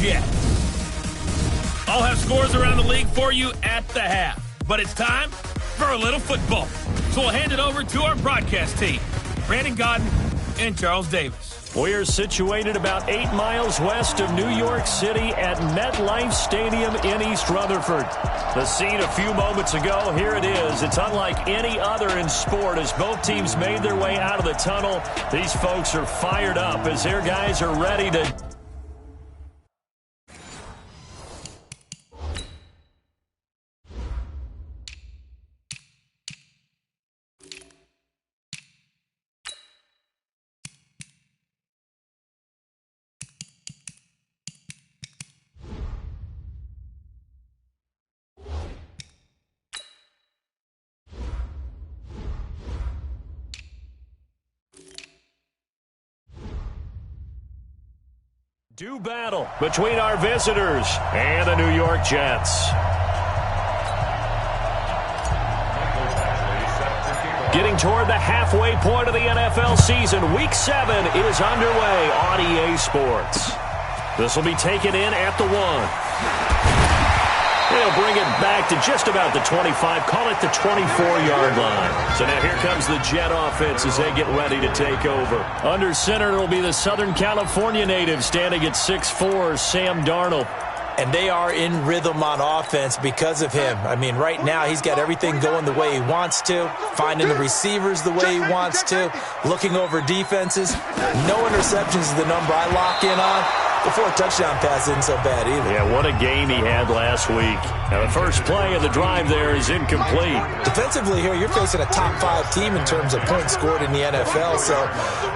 Jets. I'll have scores around the league for you at the half. But it's time for a little football. So we'll hand it over to our broadcast team, Brandon Godden and Charles Davis. We're situated about 8 miles west of New York City at MetLife Stadium in East Rutherford. The scene a few moments ago, here it is. It's unlike any other in sport as both teams made their way out of the tunnel. These folks are fired up as their guys are ready to... do battle between our visitors and the New York Jets. Getting toward the halfway point of the NFL season, Week 7 is underway on EA Sports. This will be taken in at the 1. They'll bring it back to just about the 25, call it the 24-yard line. So now here comes the Jet offense as they get ready to take over. Under center, it'll be the Southern California native standing at 6'4", Sam Darnold. And they are in rhythm on offense because of him. I mean, right now he's got everything going the way he wants to, finding the receivers the way he wants to, looking over defenses. No interceptions is the number I lock in on. Before a touchdown pass isn't so bad either. Yeah, what a game he had last week. Now the first play of the drive there is incomplete. Defensively here, you're facing a top 5 team in terms of points scored in the NFL. So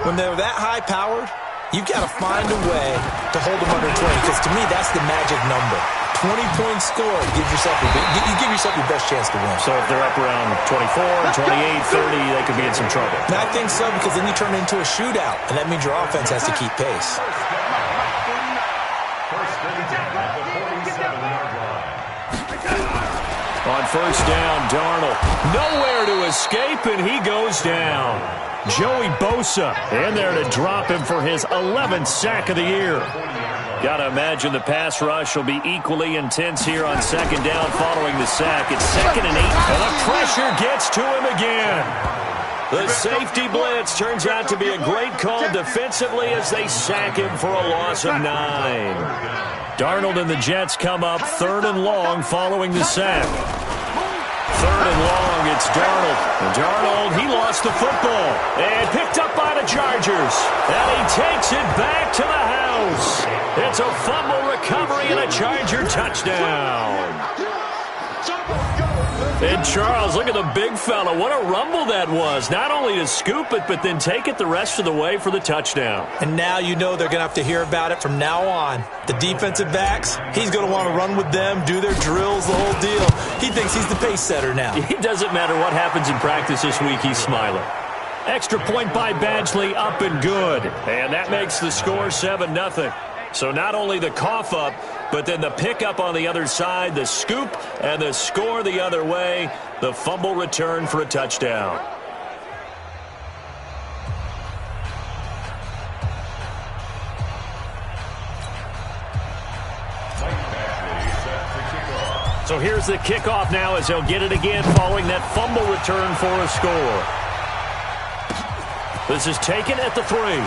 when they're that high-powered, you've got to find a way to hold them under 20, because to me, that's the magic number. 20 points scored, you give yourself your best chance to win. So if they're up around 24, 28, 30, they could be in some trouble. And I think so, because then you turn it into a shootout, and that means your offense has to keep pace. On first down, Darnold. Nowhere to escape, and he goes down. Joey Bosa in there to drop him for his 11th sack of the year. Got to imagine the pass rush will be equally intense here on second down following the sack. It's 2nd and 8, and the pressure gets to him again. The safety blitz turns out to be a great call defensively as they sack him for a loss of 9. Darnold and the Jets come up 3rd and long following the sack. 3rd and long, it's Darnold. And Darnold, he lost the football. And picked up by the Chargers. And he takes it back to the house. It's a fumble recovery and a Charger touchdown. And Charles, look at the big fella. What a rumble that was. Not only to scoop it, but then take it the rest of the way for the touchdown. And now you know they're going to have to hear about it from now on. The defensive backs, he's going to want to run with them, do their drills, the whole deal. He thinks he's the pace setter now. It doesn't matter what happens in practice this week, he's smiling. Extra point by Badgley, up and good. And that makes the score 7-0. So not only the cough up, but then the pickup on the other side, the scoop, and the score the other way, the fumble return for a touchdown. So here's the kickoff now as they'll get it again following that fumble return for a score. This is taken at the 3.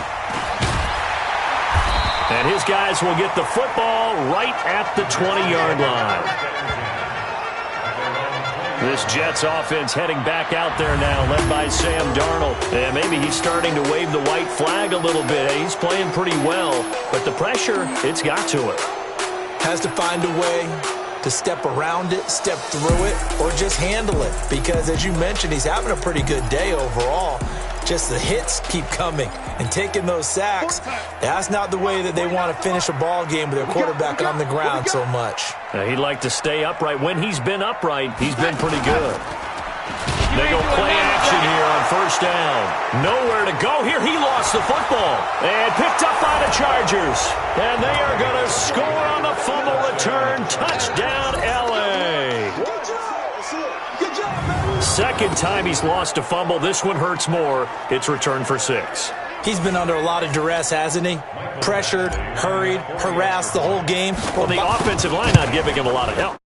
And his guys will get the football right at the 20-yard line. This Jets offense heading back out there now, led by Sam Darnold. And maybe he's starting to wave the white flag a little bit. He's playing pretty well, but the pressure, it's got to it. Has to find a way to step around it, step through it, or just handle it. Because as you mentioned, he's having a pretty good day overall. Just the hits keep coming and taking those sacks. That's not the way that they want to finish a ball game with their quarterback on the ground so much. He'd like to stay upright. When he's been upright, he's been pretty good. They go play action here on first down. Nowhere to go here. He lost the football and picked up by the Chargers. And they are going to score on the fumble return. Touchdown, L.A. Good job, man. Second time he's lost a fumble. This one hurts more. It's returned for 6. He's been under a lot of duress, hasn't he? Pressured, hurried, harassed the whole game. Well, the offensive line not giving him a lot of help.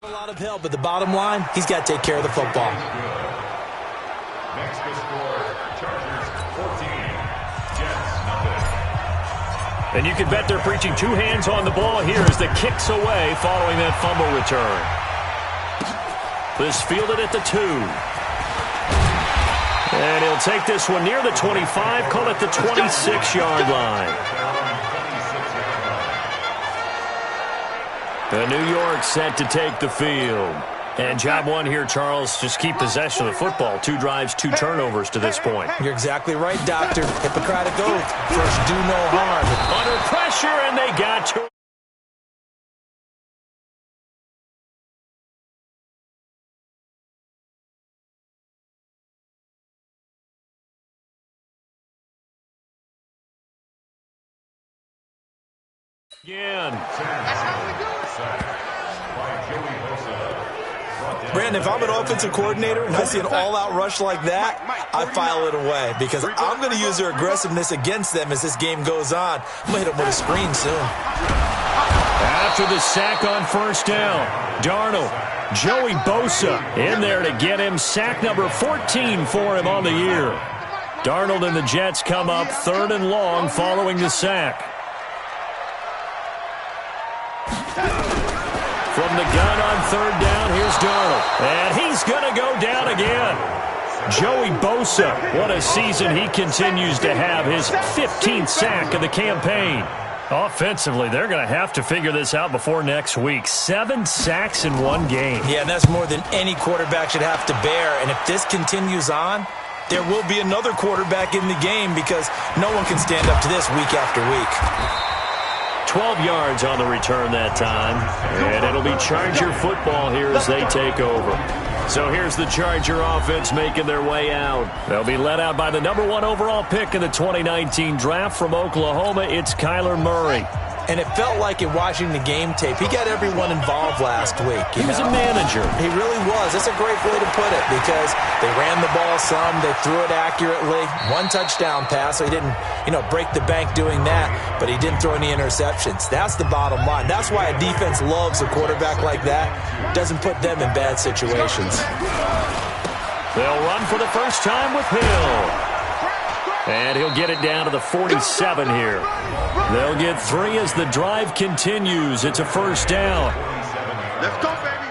A lot of help, but the bottom line, he's got to take care of the football. Next score, Chargers 14, Jets nothing. And you can bet they're preaching two hands on the ball here as the kick's away following that fumble return. This fielded at the 2. And he'll take this one near the 25, call it the 26-yard line. The New York set to take the field. And job one here, Charles, just keep possession of the football. 2 drives, 2 turnovers to this point. You're exactly right, Doctor. Hippocratic oath. First, do no harm. Under pressure, and they got to. Again. Brandon, if I'm an offensive coordinator and I see an all-out rush like that, I file it away because I'm going to use their aggressiveness against them as this game goes on. I'm going to hit them with a screen soon. After the sack on first down, Darnold, Joey Bosa in there to get him. Sack number 14 for him on the year. Darnold and the Jets come up 3rd and long following the sack. From the gun on 3rd down, here's Darnold. And he's going to go down again. Joey Bosa, what a season he continues to have. His 15th sack of the campaign. Offensively, they're going to have to figure this out before next week. 7 sacks in one game. Yeah, and that's more than any quarterback should have to bear. And if this continues on, there will be another quarterback in the game because no one can stand up to this week after week. 12 yards on the return that time. And it'll be Charger football here as they take over. So here's the Charger offense making their way out. They'll be led out by the number 1 overall pick in the 2019 draft from Oklahoma. It's Kyler Murray. And it felt like in watching the game tape, he got everyone involved last week. He was a manager. He really was. That's a great way to put it because they ran the ball some, they threw it accurately. 1 touchdown pass, so he didn't, break the bank doing that, but he didn't throw any interceptions. That's the bottom line. That's why a defense loves a quarterback like that. Doesn't put them in bad situations. They'll run for the first time with Hill. And he'll get it down to the 47 here. They'll get 3 as the drive continues. It's a first down. Let's go, baby.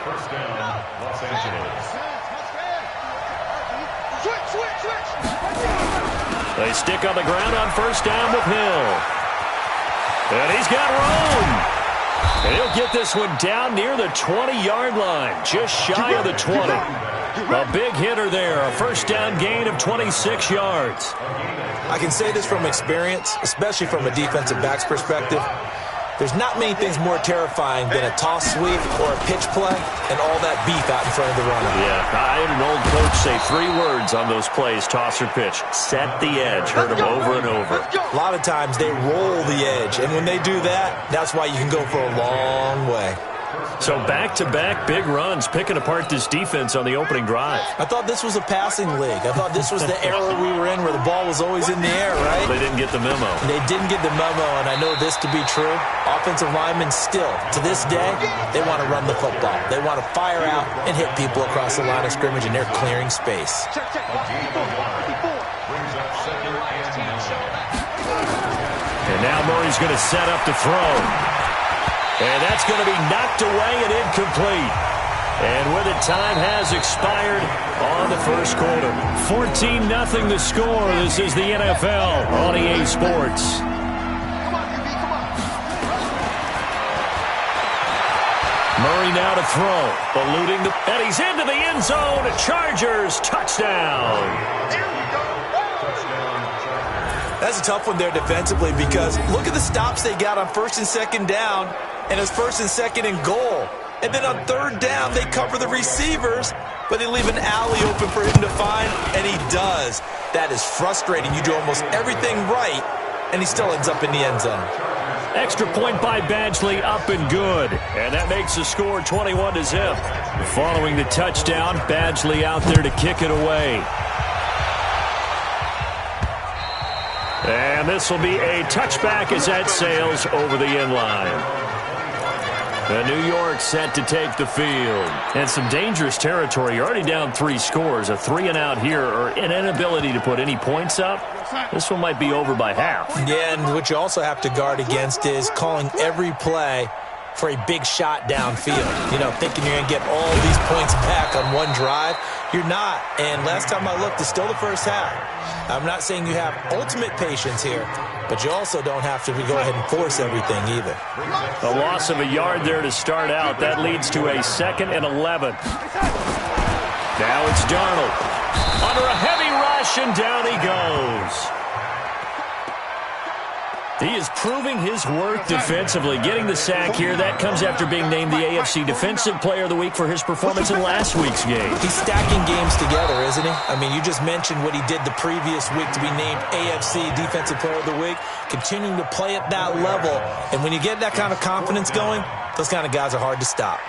First down, Los Angeles. Switch. They stick on the ground on first down with Hill. And he's got room. And he'll get this one down near the 20-yard line, just shy of the 20. A big hitter there, a first down gain of 26 yards. I can say this from experience, especially from a defensive back's perspective. There's not many things more terrifying than a toss sweep or a pitch play and all that beef out in front of the runner. Yeah, I had an old coach say 3 words on those plays, toss or pitch. Set the edge, heard them over and over. A lot of times they roll the edge, and when they do that, that's why you can go for a long way. So back-to-back big runs, picking apart this defense on the opening drive. I thought this was a passing league. I thought this was the era we were in where the ball was always in the air, right? They didn't get the memo. They didn't get the memo, and I know this to be true. Offensive linemen still, to this day, they want to run the football. They want to fire out and hit people across the line of scrimmage, and they're clearing space. And now Murray's going to set up to throw. And that's going to be knocked away and incomplete. And with it, time has expired on the first quarter. 14-0 the score. This is the NFL on EA Sports. Murray now to throw, eluding the, and he's into the end zone. Chargers touchdown. That's a tough one there defensively because look at the stops they got on first and second down, and it's first and second and goal. And then on third down, they cover the receivers, but they leave an alley open for him to find, and he does. That is frustrating. You do almost everything right, and he still ends up in the end zone. Extra point by Badgley, up and good. And that makes the score 21-0. Following the touchdown, Badgley out there to kick it away. And this will be a touchback as that sails over the end line. The New York set to take the field. And some dangerous territory. You're already down 3 scores. A 3-and-out here, or an inability to put any points up. This one might be over by half. Yeah, and what you also have to guard against is calling every play for a big shot downfield. You know, thinking you're going to get all these points back on one drive. You're not. And last time I looked, it's still the first half. I'm not saying you have ultimate patience here, but you also don't have to go ahead and force everything either. A loss of a yard there to start out. That leads to a 2nd and 11. Now it's Darnold. Under a heavy rush, and down he goes. He is proving his worth defensively, getting the sack here. That comes after being named the AFC Defensive Player of the Week for his performance in last week's game. He's stacking games together, isn't he? I mean, you just mentioned what he did the previous week to be named AFC Defensive Player of the Week, continuing to play at that level. And when you get that kind of confidence going, those kind of guys are hard to stop.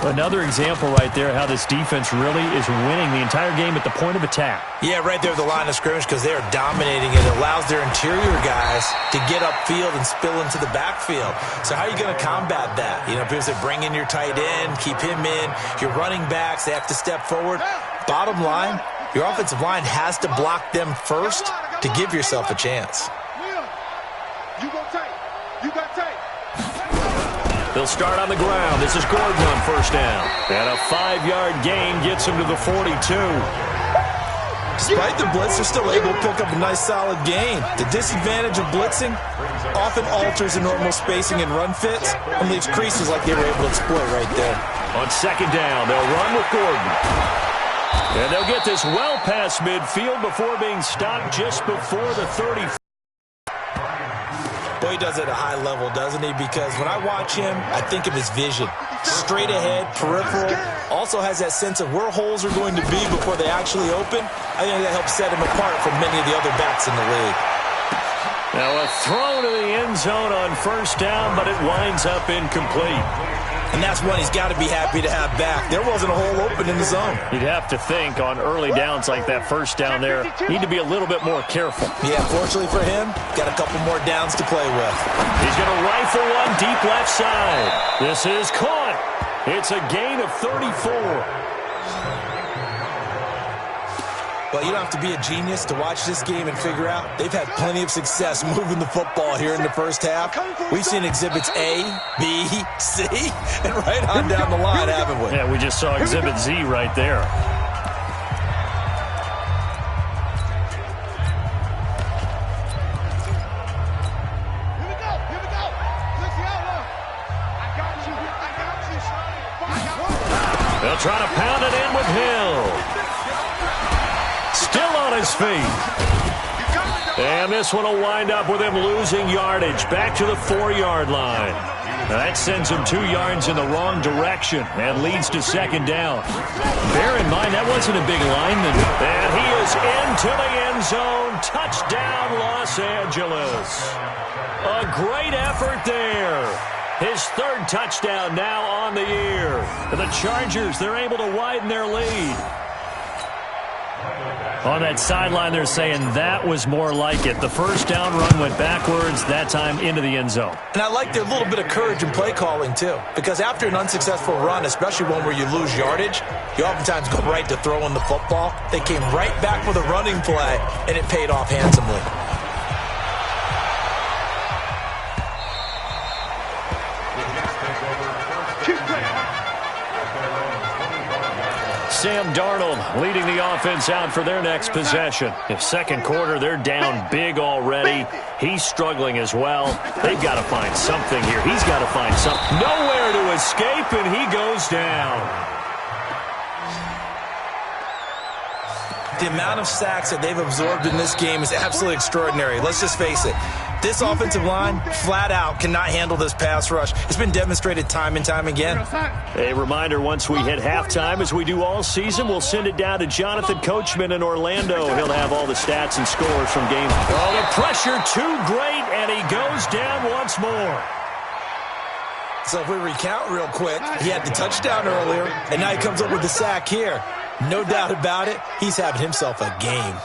Another example right there how this defense really is winning the entire game at the point of attack. Yeah, right there at the line of scrimmage because they are dominating. It allows their interior guys to get upfield and spill into the backfield. So how are you going to combat that? You know, people say bring in your tight end, keep him in. Your running backs, they have to step forward. Bottom line, your offensive line has to block them first to give yourself a chance. You got tape. You got tape. They'll start on the ground. This is Gordon on first down. And a 5-yard gain gets him to the 42. Despite the blitz, they're still able to pick up a nice, solid gain. The disadvantage of blitzing often alters the normal spacing and run fits and leaves creases like they were able to exploit right there. On second down, they'll run with Gordon. And they'll get this well past midfield before being stopped just before the 30. Boy, he does it at a high level, doesn't he? Because when I watch him, I think of his vision. Straight ahead, peripheral. Also has that sense of where holes are going to be before they actually open. I think that helps set him apart from many of the other backs in the league. Now a throw to the end zone on first down, but it winds up incomplete. And that's one he's got to be happy to have back. There wasn't a hole open in the zone. You'd have to think on early downs like that first down there, need to be a little bit more careful. Yeah, fortunately for him, got a couple more downs to play with. He's going to rifle one deep left side. This is caught. It's a gain of 34. Well, you don't have to be a genius to watch this game and figure out they've had plenty of success moving the football here in the first half. We've seen exhibits A, B, C, and right on down the line, haven't we? Yeah, we just saw exhibit Z right there. Here we go. Here we go. Let's see how long. I got you. I got you, Sonny. They'll try to pound it in with Hill. Still on his feet. And this one will wind up with him losing yardage back to the 4-yard line. Now that sends him 2 yards in the wrong direction and leads to second down. Bear in mind, that wasn't a big lineman. And he is into the end zone. Touchdown, Los Angeles. A great effort there. His 3rd touchdown now on the year. And the Chargers, they're able to widen their lead. On that sideline, they're saying that was more like it. The first down run went backwards, that time into the end zone. And I like their little bit of courage in play calling, too. Because after an unsuccessful run, especially one where you lose yardage, you oftentimes go right to throwing the football. They came right back with a running play, and it paid off handsomely. Sam Darnold leading the offense out for their next possession. In second quarter, they're down big already. He's struggling as well. They've got to find something here. He's got to find something. Nowhere to escape, and he goes down. The amount of sacks that they've absorbed in this game is absolutely extraordinary. Let's just face it. This offensive line, flat out, cannot handle this pass rush. It's been demonstrated time and time again. A reminder, once we hit halftime, as we do all season, we'll send it down to Jonathan Coachman in Orlando. He'll have all the stats and scores from games. Oh, the pressure too great, and he goes down once more. So if we recount real quick, he had the touchdown earlier, and now he comes up with the sack here. No doubt about it, he's having himself a game.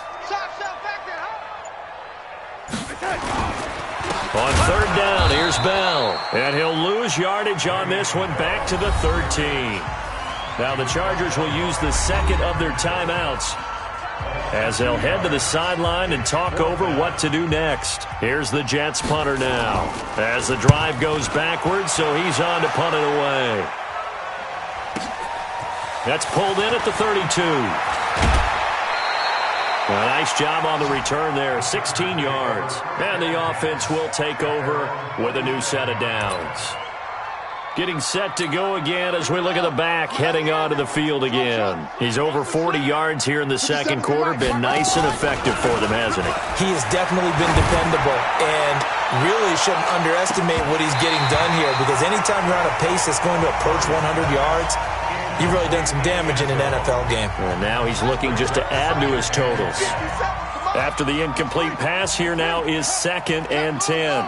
On third down, here's Bell. And he'll lose yardage on this one, back to the 13. Now the Chargers will use the second of their timeouts as they'll head to the sideline and talk over what to do next. Here's the Jets punter now as the drive goes backwards, so he's on to punt it away. That's pulled in at the 32. A nice job on the return there, 16 yards. And the offense will take over with a new set of downs. Getting set to go again as we look at the back, heading onto the field again. He's over 40 yards here in the second quarter. Been nice and effective for them, hasn't he? He has definitely been dependable and really shouldn't underestimate what he's getting done here, because anytime you're on a pace that's going to approach 100 yards, you've really done some damage in an NFL game. And now he's looking just to add to his totals. After the incomplete pass, here now is 2nd and 10.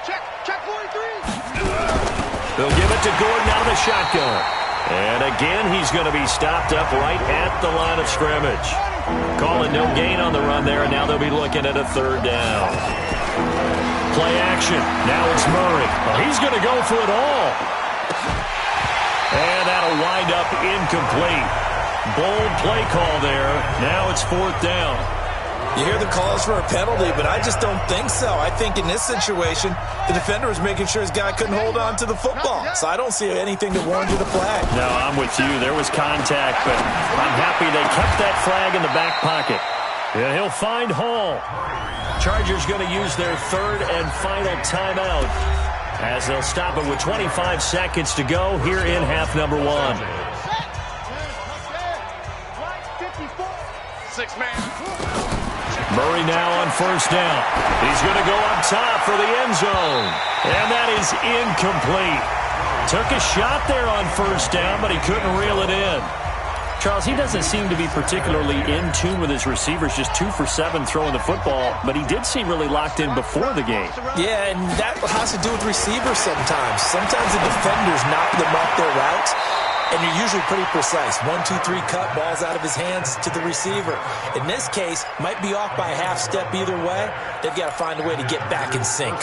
Check 43. They'll give it to Gordon out of the shotgun. And again, he's going to be stopped up right at the line of scrimmage. Calling no gain on the run there, and now they'll be looking at a third down. Play action. Now it's Murray. Oh, he's going to go for it all. And that'll wind up incomplete. Bold play call there. Now it's 4th down. You hear the calls for a penalty, but I just don't think so. I think in this situation, the defender was making sure his guy couldn't hold on to the football. So I don't see anything that warranted a flag. No, I'm with you. There was contact, but I'm happy they kept that flag in the back pocket. And he'll find Hall. Chargers going to use their third and final timeout as they'll stop it with 25 seconds to go here in half number 1. 6-man. Murray now on first down. He's going to go up top for the end zone. And that is incomplete. Took a shot there on first down, but he couldn't reel it in. Charles, he doesn't seem to be particularly in tune with his receivers, just 2 for 7 throwing the football, but he did seem really locked in before the game. Yeah, and that has to do with receivers sometimes. Sometimes the defenders knock them off their routes, and you're usually pretty precise. 1, 2, 3 cut, balls out of his hands to the receiver. In this case, might be off by a half step either way. They've got to find a way to get back in sync.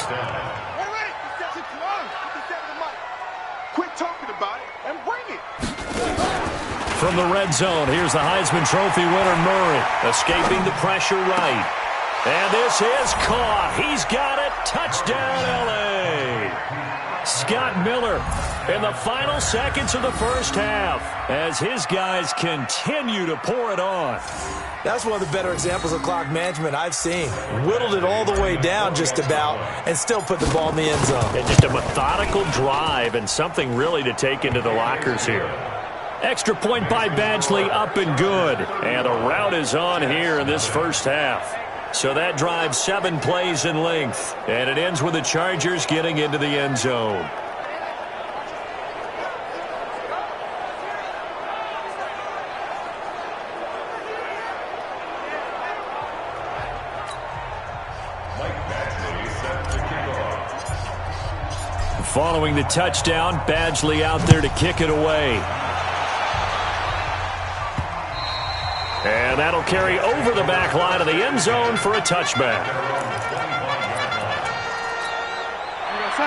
Quit talking about it and bring it. From the red zone, here's the Heisman Trophy winner, Murray, escaping the pressure right. And this is caught. He's got it. Touchdown, L.A. Scott Miller in the final seconds of the first half as his guys continue to pour it on. That's one of the better examples of clock management I've seen. Whittled it all the way down just about and still put the ball in the end zone. And just a methodical drive and something really to take into the lockers here. Extra point by Badgley, up and good. And the route is on here in this first half. So that drives 7 plays in length. And it ends with the Chargers getting into the end zone. Following the touchdown, Badgley out there to kick it away. And that'll carry over the back line of the end zone for a touchback.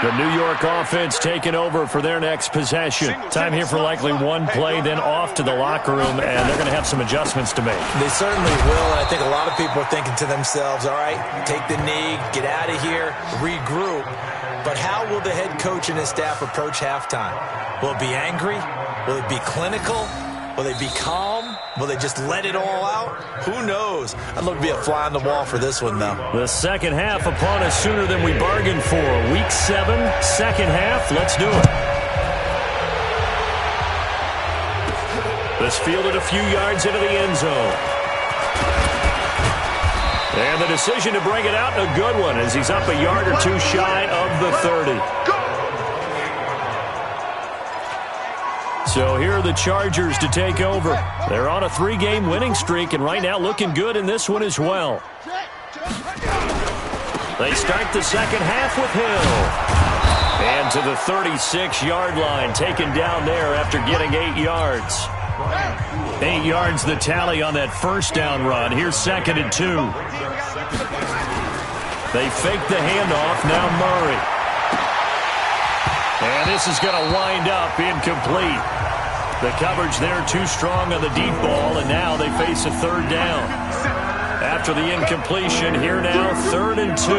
The New York offense taking over for their next possession. Time here for likely one play, then off to the locker room, and they're going to have some adjustments to make. They certainly will, and I think a lot of people are thinking to themselves, all right, take the knee, get out of here, regroup. But how will the head coach and his staff approach halftime? Will it be angry? Will it be clinical? Will they be calm? Will they just let it all out? Who knows? I'd love to be a fly on the wall for this one, though. The second half upon us sooner than we bargained for. Week 7, second half. Let's do it. This fielded a few yards into the end zone. And the decision to bring it out, a good one, as he's up a yard or two shy of the 30. So here are the Chargers to take over. They're on a 3-game winning streak, and right now looking good in this one as well. They start the second half with Hill. And to the 36-yard line, taken down there after getting 8 yards. 8 yards the tally on that first down run. Here's 2nd and 2. They fake the handoff. Now Murray. And this is going to wind up incomplete. The coverage there too strong on the deep ball, and now they face a third down. After the incompletion, here now, 3rd and 2.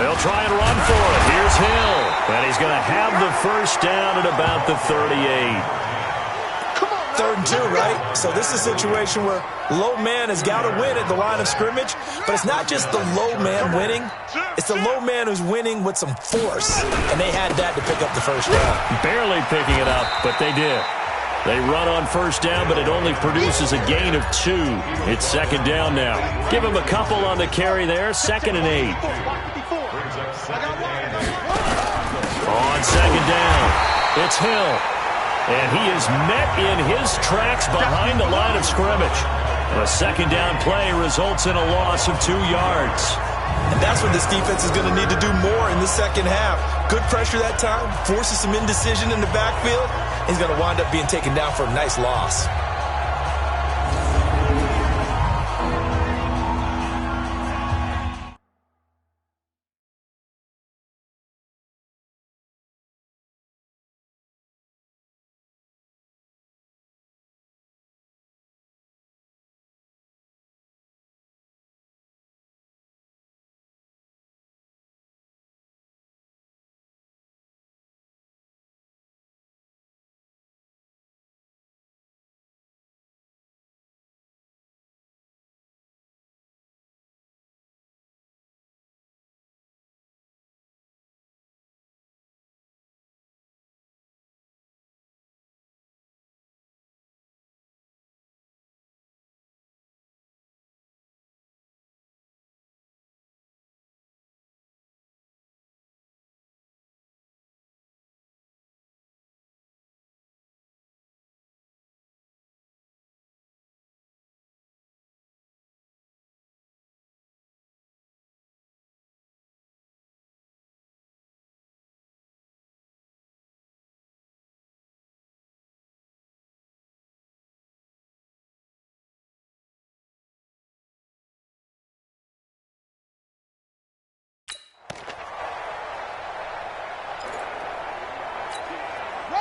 They'll try and run for it. Here's Hill. And he's going to have the first down at about the 38. 3rd and 2, right? So this is a situation where low man has got to win at the line of scrimmage, but it's not just the low man winning. It's the low man who's winning with some force, and they had that to pick up the first down. Barely picking it up, but they did. They run on first down, but it only produces a gain of 2. It's 2nd down now. Give him a couple on the carry there, 2nd and 8. On 2nd down, it's Hill. And he is met in his tracks behind the line of scrimmage. A 2nd down play results in a loss of 2 yards. And that's what this defense is going to need to do more in the second half. Good pressure that time, forces some indecision in the backfield. He's going to wind up being taken down for a nice loss.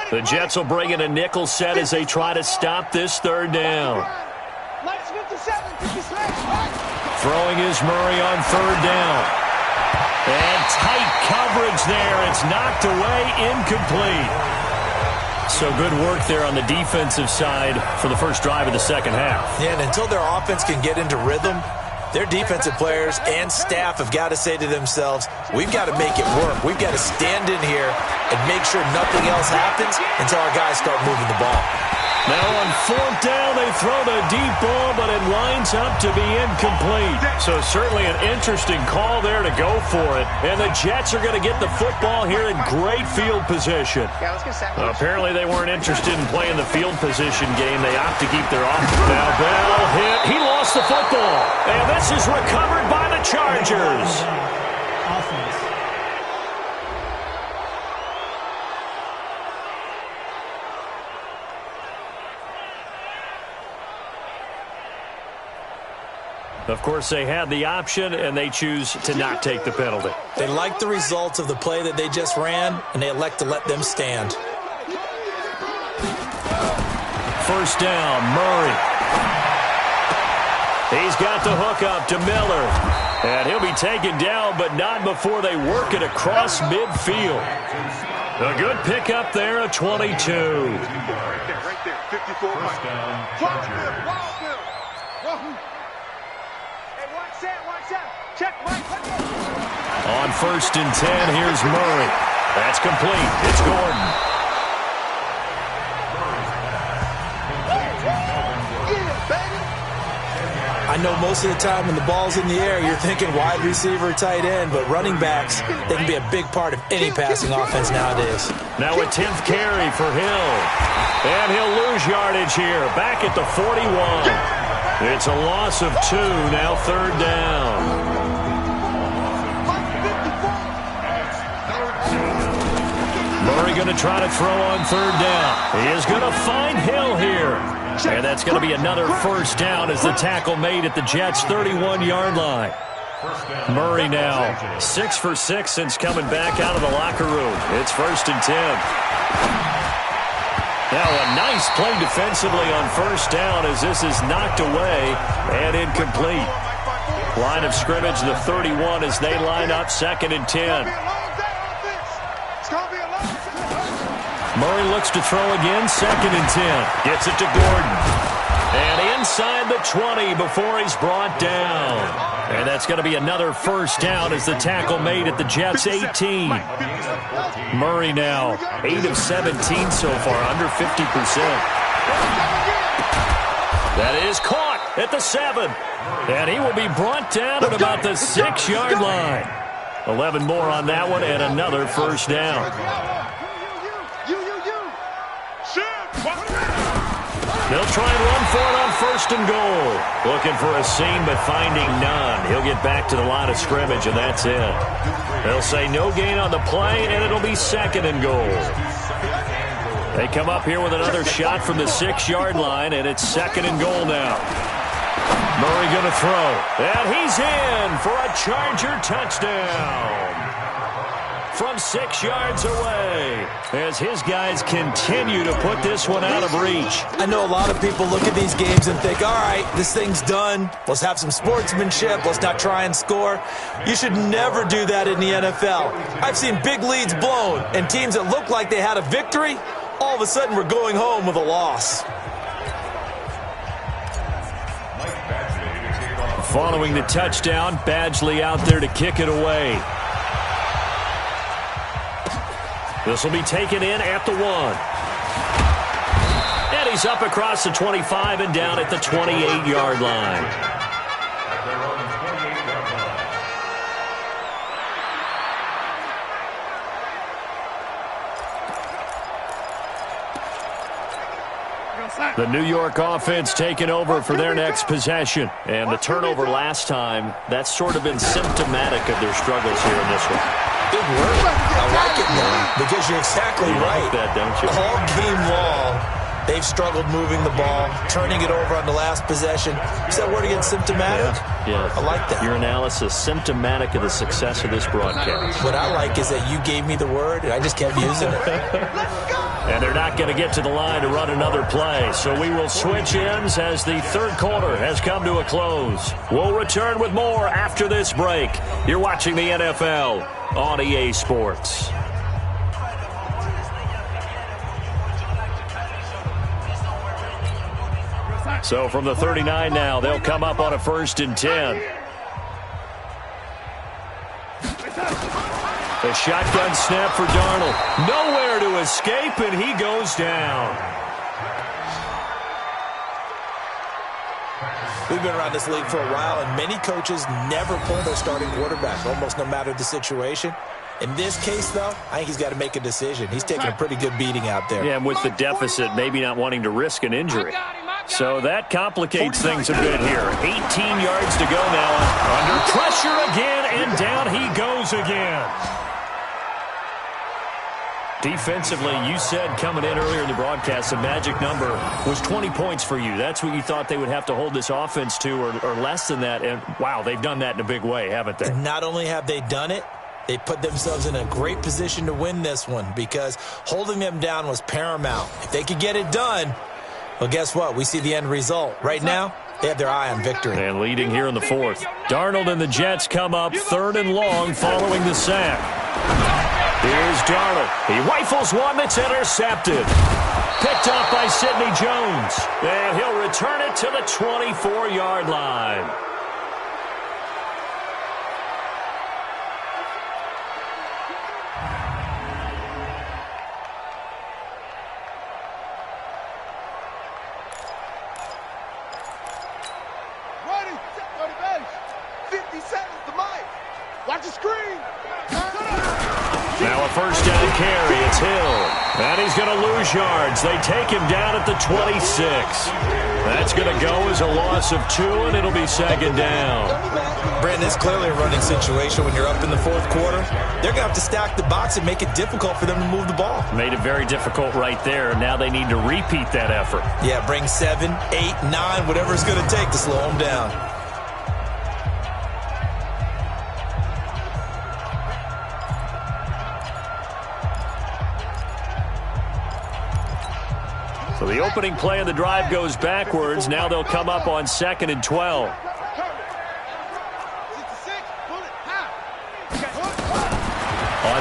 The Jets will bring in a nickel set as they try to stop this 3rd down. Throwing is Murray on 3rd down. And tight coverage there. It's knocked away, incomplete. So good work there on the defensive side for the first drive of the second half. Yeah, and until their offense can get into rhythm, their defensive players and staff have got to say to themselves, we've got to make it work. We've got to stand in here and make sure nothing else happens until our guys start moving the ball. Now on 4th down, they throw the deep ball, but it winds up to be incomplete. So certainly an interesting call there to go for it. And the Jets are going to get the football here in great field position. Apparently they weren't interested in playing the field position game. They opt to keep their offense. Now Bell hit. He lost the football. And this is recovered by the Chargers. Offense. Of course, they had the option, and they choose to not take the penalty. They like the results of the play that they just ran, and they elect to let them stand. First down, Murray. He's got the hook up to Miller. And he'll be taken down, but not before they work it across midfield. A good pickup there, a 22. 54, First Mike. down, Wild Chargers. Bill, Wild Bill. Wahoo. Hey, watch that. Check, Mike. Let's go. On 1st and 10, here's Murray. That's complete. It's Gordon. Yeah, baby. I know most of the time when the ball's in the air, you're thinking wide receiver, tight end, but running backs, they can be a big part of any passing offense nowadays. Now a 10th carry for Hill. And he'll lose yardage here. Back at the 41. It's a loss of 2, now 3rd down. Murray going to try to throw on 3rd down. He is going to find Hill here. And that's going to be another 1st down as the tackle made at the Jets' 31-yard line. Murray now 6 for 6 since coming back out of the locker room. It's 1st and 10. Now a nice play defensively on 1st down as this is knocked away and incomplete. Line of scrimmage, the 31 as they line up 2nd and 10. Murray looks to throw again, 2nd and 10. Gets it to Gordon. And inside the 20 before he's brought down. And that's going to be another 1st down as the tackle made at the Jets' 18. Murray now 8 of 17 so far, under 50%. That is caught at the 7. And he will be brought down at about the 6-yard line. 11 more on that one and another 1st down. They'll try and run for it on 1st and goal. Looking for a seam, but finding none. He'll get back to the line of scrimmage, and that's it. They'll say no gain on the play, and it'll be 2nd and goal. They come up here with another shot from the 6-yard line, and it's 2nd and goal now. Murray going to throw, and he's in for a Charger touchdown. From 6 yards away as his guys continue to put this one out of reach. I know a lot of people look at these games and think, all right, this thing's done. Let's have some sportsmanship. Let's not try and score. You should never do that in the NFL. I've seen big leads blown and teams that looked like they had a victory, all of a sudden we're going home with a loss. Following the touchdown, Badgley out there to kick it away. This will be taken in at the 1. And he's up across the 25 and down at the 28-yard line. The New York offense taking over for their next possession. And the turnover last time, that's sort of been symptomatic of their struggles here in this one. Good work. I like it now because you're exactly right. Like that, don't you? All game long, they've struggled moving the ball, turning it over on the last possession. Is that word again, symptomatic? Yeah. I like that. Your analysis, symptomatic of the success of this broadcast. What I like is that you gave me the word, and I just kept using it. And they're not going to get to the line to run another play. So we will switch ends as the 3rd quarter has come to a close. We'll return with more after this break. You're watching the NFL on EA Sports. So from the 39 now, they'll come up on a 1st and 10. A shotgun snap for Darnold. Nowhere to escape, and he goes down. We've been around this league for a while, and many coaches never pull their starting quarterback, almost no matter the situation. In this case, though, I think he's got to make a decision. He's taking a pretty good beating out there. Yeah, and with the deficit, maybe not wanting to risk an injury. So that complicates things a bit here. 18 yards to go now. Under pressure again, and down he goes again. Defensively, you said coming in earlier in the broadcast, the magic number was 20 points for you. That's what you thought they would have to hold this offense to, or less than that. And, wow, they've done that in a big way, haven't they? And not only have they done it, they put themselves in a great position to win this one because holding them down was paramount. If they could get it done, well, guess what? We see the end result. Right now, they have their eye on victory. And leading here in the 4th. Darnold and the Jets come up 3rd and long following the sack. Here's Darnold. He rifles one that's intercepted. picked up by Sidney Jones. And he'll return it to the 24-yard line. Watch the screen. Now a first down carry. It's Hill. And he's going to lose yards. They take him down at the 26. That's going to go as a loss of 2, and it'll be second down. Brandon, it's clearly a running situation when you're up in the fourth quarter. They're going to have to stack the box and make it difficult for them to move the ball. Made it very difficult right there. Now they need to repeat that effort. Yeah, bring 7, 8, 9, whatever it's going to take to slow them down. So the opening play of the drive goes backwards. Now they'll come up on 2nd and 12. On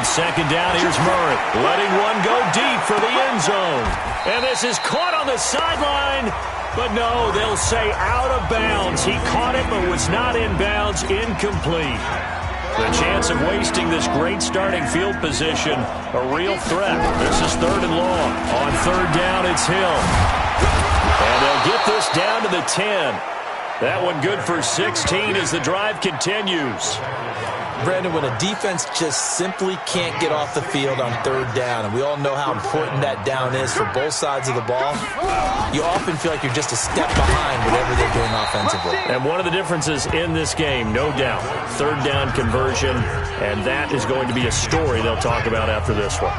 2nd down, here's Murray. Letting one go deep for the end zone. And this is caught on the sideline. But no, they'll say out of bounds. He caught it but was not in bounds. Incomplete. The chance of wasting this great starting field position, a real threat. This is 3rd and long. On 3rd down, it's Hill. And they'll get this down to the 10. That one good for 16 as the drive continues. Brandon, when a defense just simply can't get off the field on 3rd down, and we all know how important that down is for both sides of the ball, you often feel like you're just a step behind whatever they're doing offensively. And one of the differences in this game, no doubt, 3rd down conversion, and that is going to be a story they'll talk about after this one.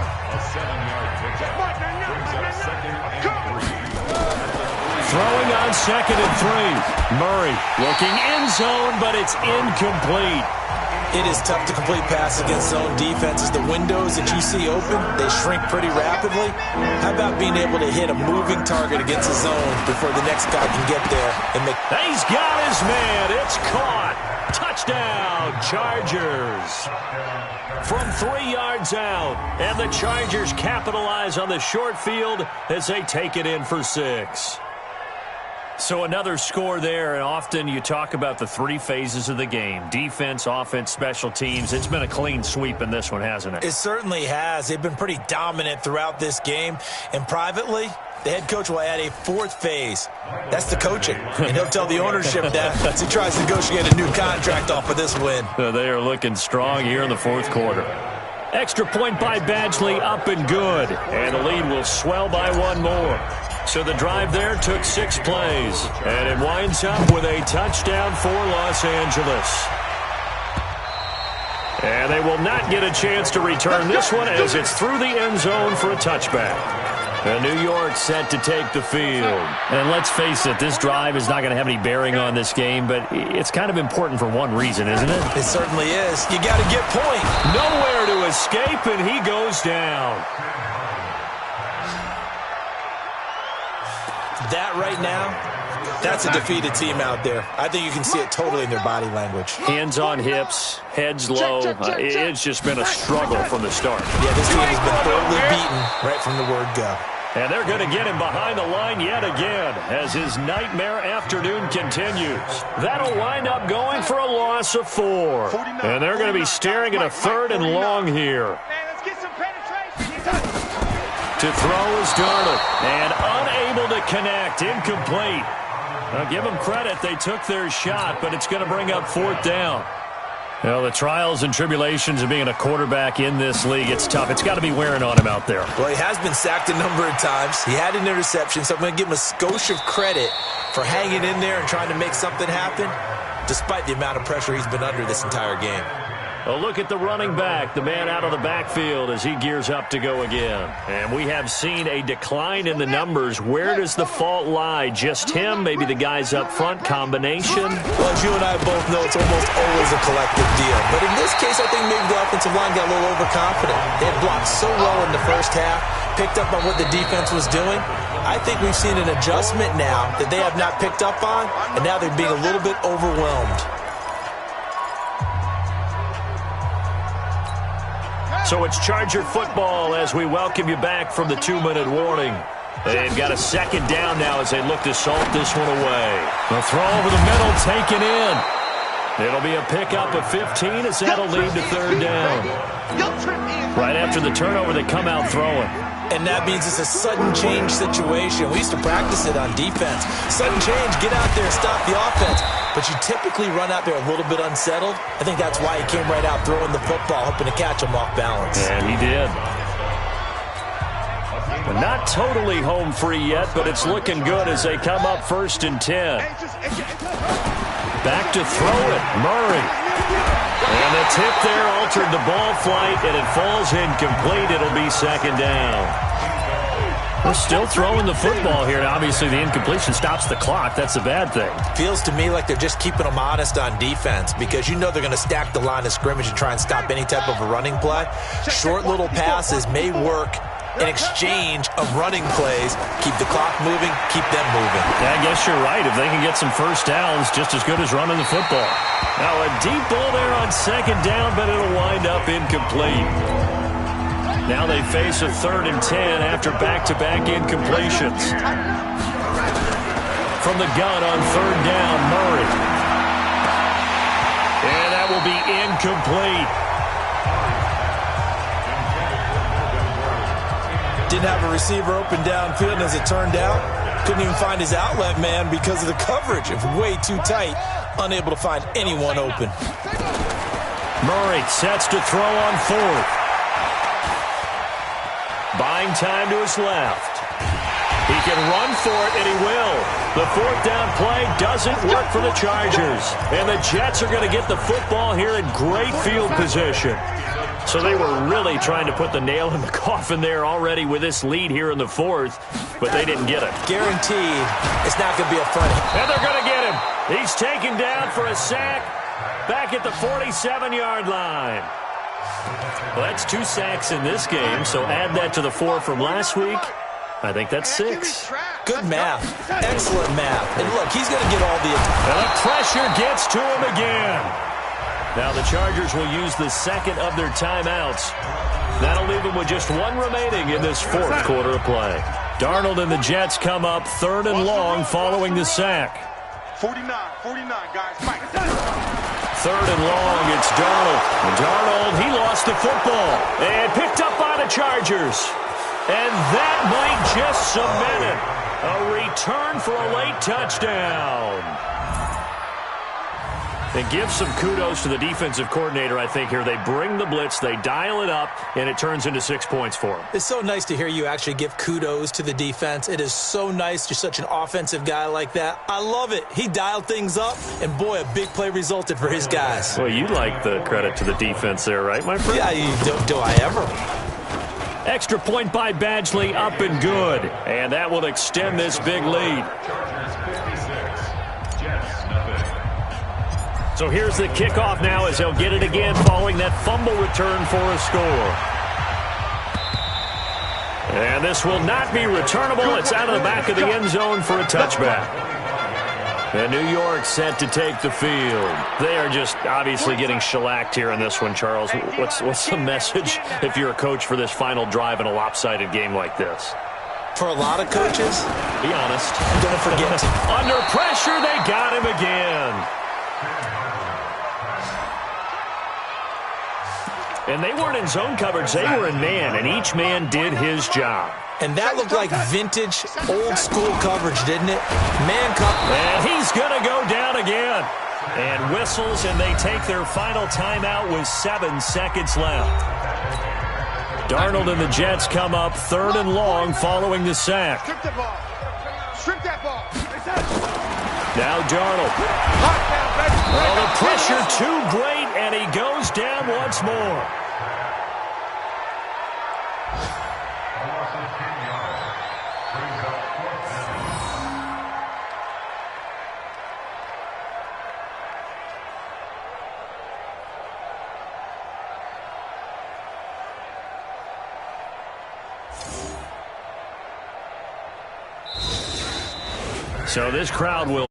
Throwing on 2nd and 3. Murray looking end zone, but it's incomplete. It is tough to complete passes against zone defenses. The windows that you see open, they shrink pretty rapidly. How about being able to hit a moving target against a zone before the next guy can get there and make... He's got his man. It's caught. Touchdown, Chargers. From 3 yards out. And the Chargers capitalize on the short field as they take it in for 6. So another score there, and often you talk about the 3 phases of the game. Defense, offense, special teams. It's been a clean sweep in this one, hasn't it? It certainly has. They've been pretty dominant throughout this game. And privately, the head coach will add a 4th phase. That's the coaching. And he'll tell the ownership that as he tries to negotiate a new contract off of this win. They are looking strong here in the 4th quarter. Extra point by Badgley, up and good. And the lead will swell by 1 more. So the drive there took 6 plays, and it winds up with a touchdown for Los Angeles. And they will not get a chance to return this one as it's through the end zone for a touchback. And New York set to take the field. And let's face it, this drive is not going to have any bearing on this game, but it's kind of important for one reason, isn't it? It certainly is. You got to get point. Nowhere to escape, and he goes down. That right now, that's a defeated team out there. I think you can see it totally in their body language. Hands on hips, heads low. It's just been a struggle from the start. Yeah, this team has been thoroughly beaten right from the word go. And they're going to get him behind the line yet again as his nightmare afternoon continues. That'll wind up going for a loss of 4. And they're going to be staring at a 3rd and long here. To throw is Darnold, and unable to connect, incomplete. Now give them credit, they took their shot, but it's going to bring up 4th down. Well, the trials and tribulations of being a quarterback in this league, it's tough. It's got to be wearing on him out there. Well, he has been sacked a number of times. He had an interception, so I'm going to give him a skosh of credit for hanging in there and trying to make something happen, despite the amount of pressure he's been under this entire game. A look at the running back, the man out of the backfield as he gears up to go again. And we have seen a decline in the numbers. Where does the fault lie? Just him? Maybe the guys up front? Combination? Well, as you and I both know, it's almost always a collective deal. But in this case, I think maybe the offensive line got a little overconfident. They had blocked so well in the first half, picked up on what the defense was doing. I think we've seen an adjustment now that they have not picked up on, and now they're being a little bit overwhelmed. So it's Charger football as we welcome you back from the 2-minute warning. They've got a second down now as they look to salt this one away. The throw over the middle taken in. It'll be a pickup of 15 as that'll lead to third down. Right after the turnover, they come out throwing. And that means it's a sudden change situation. We used to practice it on defense. Sudden change, get out there, stop the offense. But you typically run out there a little bit unsettled. I think that's why he came right out throwing the football, hoping to catch him off balance. And he did. Not totally home free yet, but it's looking good as they come up 1st and 10. Back to throw it, Murray. And the tip there altered the ball flight, and it falls incomplete. It'll be second down. We're still throwing the football here. Now, obviously, the incompletion stops the clock. That's a bad thing. Feels to me like they're just keeping them honest on defense because you know they're going to stack the line of scrimmage and try and stop any type of a running play. Short little passes may work in exchange of running plays. Keep the clock moving, keep them moving. Yeah, I guess you're right. If they can get some first downs, just as good as running the football. Now a deep ball there on second down, but it'll wind up incomplete. Now they face a 3rd and 10 after back-to-back incompletions. From the gun on 3rd down, Murray. And that will be incomplete. Didn't have a receiver open downfield, and as it turned out, couldn't even find his outlet man because of the coverage. It was way too tight, unable to find anyone open. Murray sets to throw on 4th. Buying time to his left. He can run for it, and he will. The 4th down play doesn't work for the Chargers. And the Jets are going to get the football here in great field position. So they were really trying to put the nail in the coffin there already with this lead here in the 4th, but they didn't get it. Guaranteed it's not going to be a fun. And they're going to get him. He's taken down for a sack back at the 47-yard line. Well, that's 2 sacks in this game, so add that to the 4 from last week. I think that's 6. Good math. Excellent math. And look, he's going to get all the... And the pressure gets to him again. Now the Chargers will use the second of their timeouts. That'll leave them with just 1 remaining in this 4th quarter of play. Darnold and the Jets come up 3rd and long following the sack. 49, guys. Mike. 3rd and long, it's Darnold. Darnold, he lost the football and picked up by the Chargers. And that might just cement it. A return for a late touchdown. And give some kudos to the defensive coordinator, I think, here. They bring the blitz, they dial it up, and it turns into 6 points for them. It's so nice to hear you actually give kudos to the defense. It is so nice. You're such an offensive guy like that. I love it. He dialed things up, and boy, a big play resulted for his guys. Well, you like the credit to the defense there, right, my friend? Yeah, do I ever? Extra point by Badgley, up and good. And that will extend this big lead. So here's the kickoff now as they'll get it again following that fumble return for a score. And this will not be returnable. It's out of the back of the end zone for a touchback. And New York set to take the field. They are just obviously getting shellacked here in this one, Charles. What's the message if you're a coach for this final drive in a lopsided game like this? For a lot of coaches, be honest. Don't forget. Under pressure, they got him again. And they weren't in zone coverage. They were in man, and each man did his job. And that looked like vintage, old-school coverage, didn't it? Man coverage. And he's going to go down again. And whistles, and they take their final timeout with 7 seconds left. Darnold and the Jets come up 3rd and long following the sack. Strip that ball. Strip that ball. Now Darnold. Well, the pressure too great, and he goes down once more. So this crowd will